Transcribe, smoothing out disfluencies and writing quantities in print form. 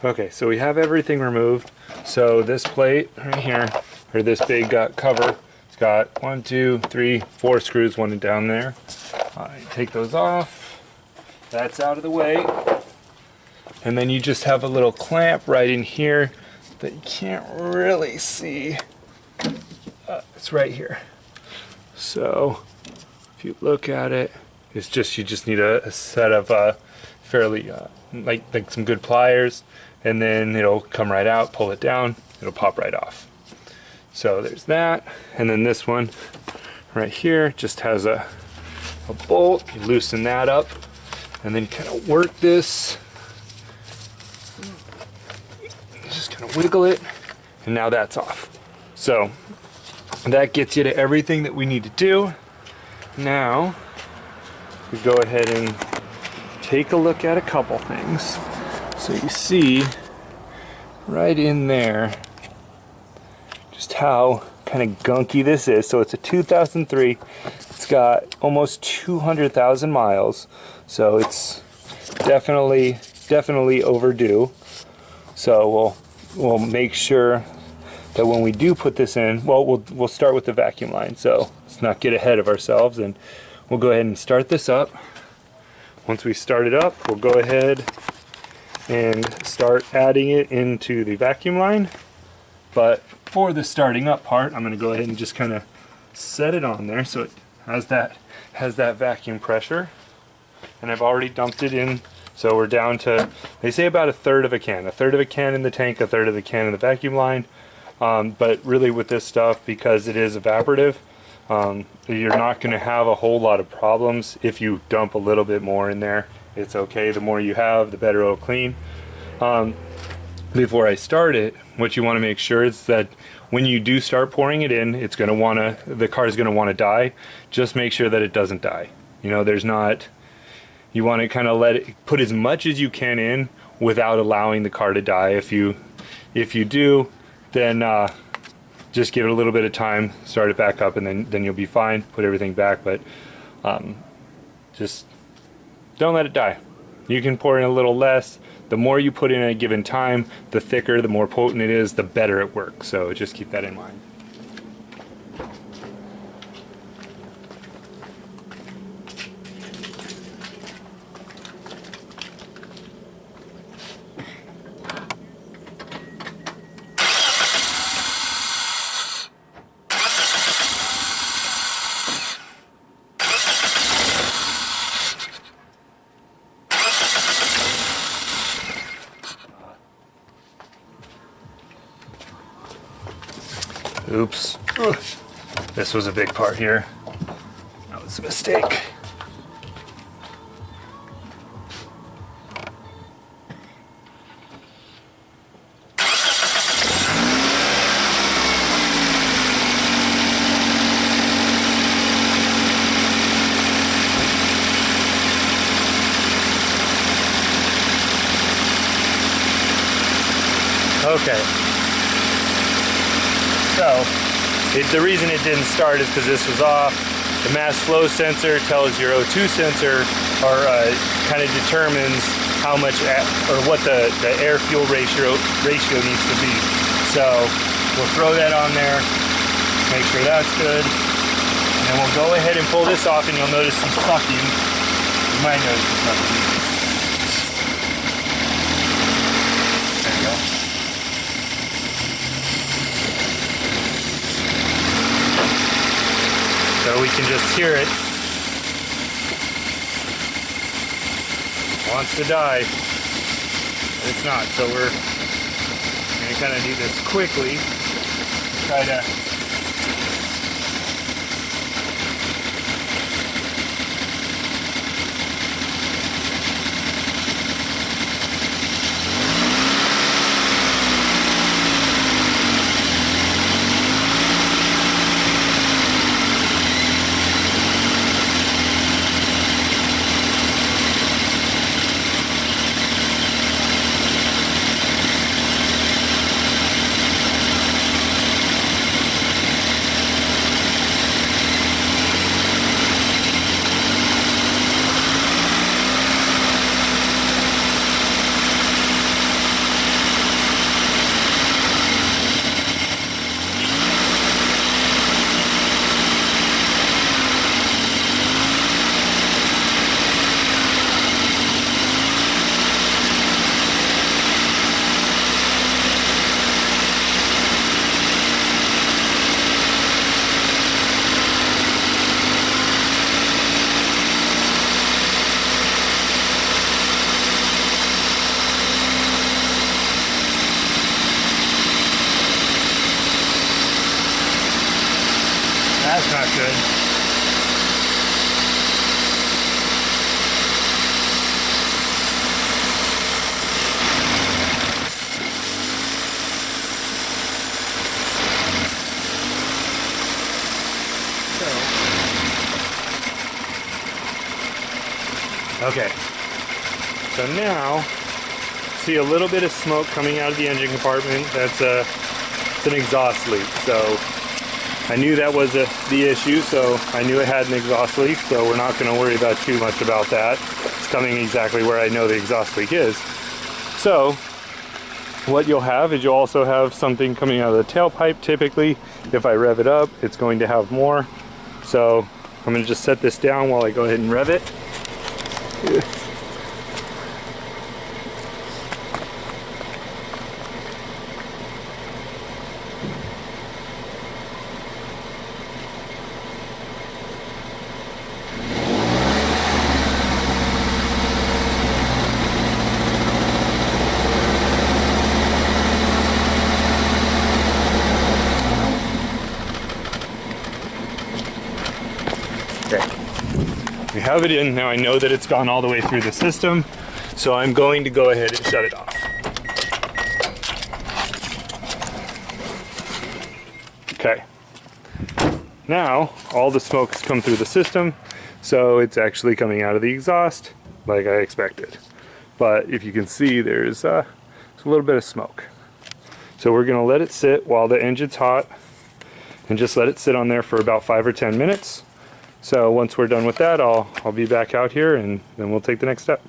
Okay, so we have everything removed. So this plate right here, or this big cover, it's got 1, 2, 3, 4 screws, one down there. Take those off. That's out of the way. And then you just have a little clamp right in here that you can't really see. It's right here. So if you look at it, it's just, you just need a set of fairly like some good pliers, and then it'll come right out. Pull it down, it'll pop right off. So there's that. And then this one right here just has a bolt. You loosen that up and then kind of work this, just kind of wiggle it, and now that's off. So that gets you to everything that we need to do. Now we go ahead and take a look at a couple things. So you see right in there just how kind of gunky this is. So it's a 2003. It's got almost 200,000 miles. So it's definitely overdue. So we'll make sure that when we do put this in, well, we'll start with the vacuum line. So let's not get ahead of ourselves, and we'll go ahead and start this up. Once we start it up, we'll go ahead and start adding it into the vacuum line. But for the starting up part, I'm going to go ahead and just kind of set it on there so it has that vacuum pressure. And I've already dumped it in, so we're down to, they say about 1/3 of a can. 1/3 of a can in the tank, 1/3 of the can in the vacuum line. But really with this stuff, because it is evaporative, you're not going to have a whole lot of problems if you dump a little bit more in there. It's okay. The more you have, the better it'll clean. Before I start it, what you want to make sure is that when you do start pouring it in, it's going to want to, the car is going to want to die. Just make sure that it doesn't die. You know, there's not, you want to kind of let it, put as much as you can in without allowing the car to die. If you do, then just give it a little bit of time, start it back up, and then you'll be fine. Put everything back, but just don't let it die. You can pour in a little less. The more you put in at a given time, the thicker, the more potent it is, the better it works. So just keep that in mind. Oops. This was a big part here. That was a mistake. Okay. So, the reason it didn't start is because this was off. The mass flow sensor tells your O2 sensor, or kind of determines how much, or what the air-fuel ratio needs to be. So, we'll throw that on there, make sure that's good, and then we'll go ahead and pull this off, and you'll notice some sucking. You might notice some sucking. There you go. So we can just hear it. It wants to die, but it's not. So we're going to kind of do this quickly. Try to Okay, so now see a little bit of smoke coming out of the engine compartment. That's it's an exhaust leak. So I knew that was the issue, so I knew it had an exhaust leak, so we're not going to worry about too much about that. It's coming exactly where I know the exhaust leak is. So what you'll have is you'll also have something coming out of the tailpipe. Typically, if I rev it up, it's going to have more. So I'm going to just set this down while I go ahead and rev it. We have it in. Now I know that it's gone all the way through the system, so I'm going to go ahead and shut it off. Okay. Now all the smoke has come through the system, so it's actually coming out of the exhaust like I expected. But if you can see, there's a little bit of smoke. So we're going to let it sit while the engine's hot and just let it sit on there for about 5 or 10 minutes. So once we're done with that, I'll be back out here and then we'll take the next step.